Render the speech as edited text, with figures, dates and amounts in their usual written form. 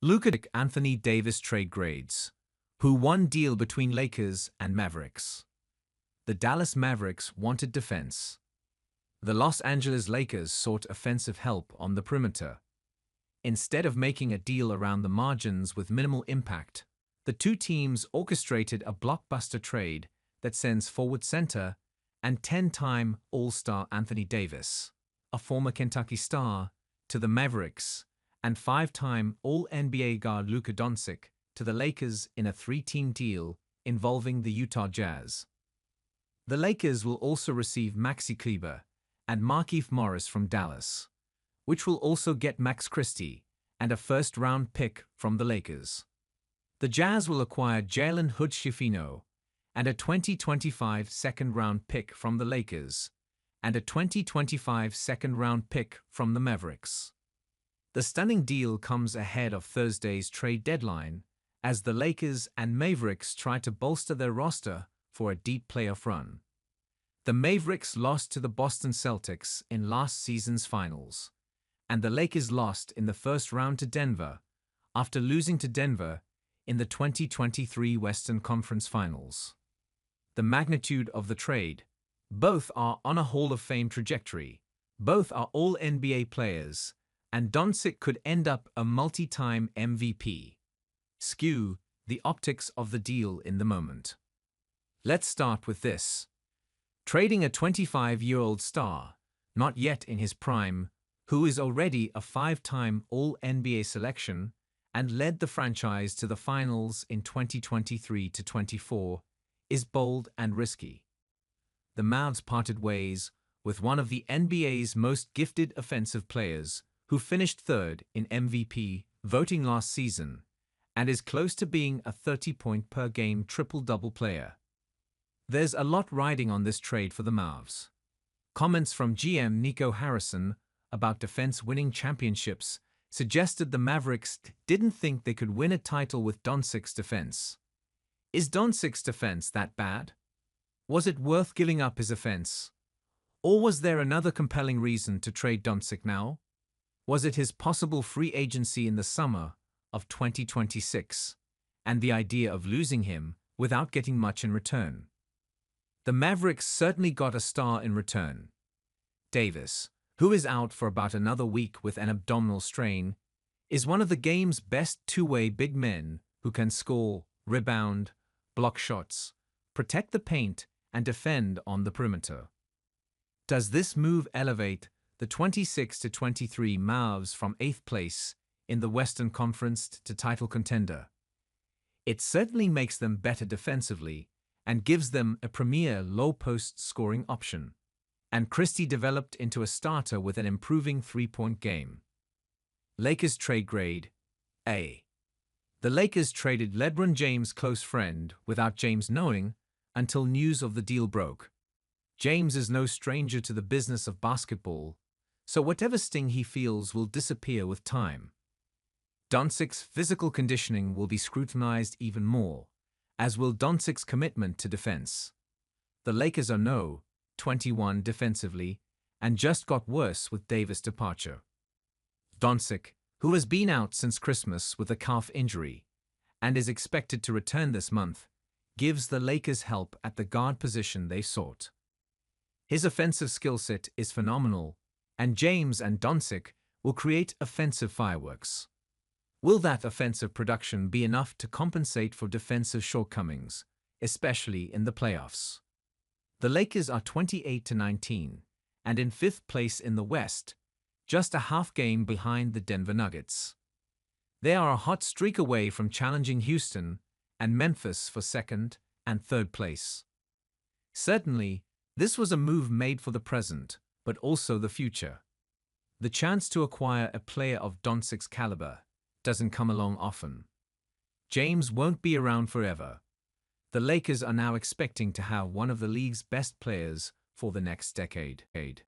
Luka Doncic Anthony Davis trade grades. Who won deal between Lakers and Mavericks? The Dallas Mavericks wanted defense. The Los Angeles Lakers sought offensive help on the perimeter. Instead of making a deal around the margins with minimal impact, the two teams orchestrated a blockbuster trade that sends forward center and 10-time All-Star Anthony Davis, a former Kentucky star, to the Mavericks, and 5-time All-NBA guard Luka Doncic to the Lakers in a 3-team deal involving the Utah Jazz. The Lakers will also receive Maxi Kleber and Markieff from Dallas, which will also get Max Christie and a first-round pick from the Lakers. The Jazz will acquire Jalen Hood-Schifino and a 2025 second-round pick from the Lakers and a 2025 second-round pick from the Mavericks. The stunning deal comes ahead of Thursday's trade deadline as the Lakers and Mavericks try to bolster their roster for a deep playoff run. The Mavericks lost to the Boston Celtics in last season's finals, and the Lakers lost in the first round to Denver after losing to Denver in the 2023 Western Conference Finals. The magnitude of the trade: both are on a Hall of Fame trajectory, both are All-NBA players, and Doncic could end up a multi-time MVP. Skew the optics of the deal in the moment. Let's start with this. Trading a 25-year-old star, not yet in his prime, who is already a 5-time All-NBA selection and led the franchise to the finals in 2023-24, is bold and risky. The Mavs parted ways with one of the NBA's most gifted offensive players, who finished third in MVP voting last season and is close to being a 30-point-per-game triple-double player. There's a lot riding on this trade for the Mavs. Comments from GM Nico Harrison about defense winning championships suggested the Mavericks didn't think they could win a title with Doncic's defense. Is Doncic's defense that bad? Was it worth giving up his offense? Or was there another compelling reason to trade Doncic now? Was it his possible free agency in the summer of 2026 and the idea of losing him without getting much in return? The Mavericks certainly got a star in return. Davis, who is out for about another week with an abdominal strain, is one of the game's best two-way big men who can score, rebound, block shots, protect the paint, and defend on the perimeter. Does this move elevate the 26-23 Mavs from 8th place in the Western Conference to title contender? It certainly makes them better defensively and gives them a premier low-post scoring option. And Christie developed into a starter with an improving three-point game. Lakers trade grade A. The Lakers traded LeBron James' close friend without James knowing until news of the deal broke. James is no stranger to the business of basketball, so whatever sting he feels will disappear with time. Doncic's physical conditioning will be scrutinized even more, as will Doncic's commitment to defense. The Lakers are no 21 defensively and just got worse with Davis' departure. Doncic, who has been out since Christmas with a calf injury and is expected to return this month, gives the Lakers help at the guard position they sought. His offensive skill set is phenomenal, and James and Doncic will create offensive fireworks. Will that offensive production be enough to compensate for defensive shortcomings, especially in the playoffs? The Lakers are 28-19 and in 5th place in the West, just a half game behind the Denver Nuggets. They are a hot streak away from challenging Houston and Memphis for 2nd and 3rd place. Certainly, this was a move made for the present, but also the future. The chance to acquire a player of Doncic's caliber doesn't come along often. James won't be around forever. The Lakers are now expecting to have one of the league's best players for the next decade.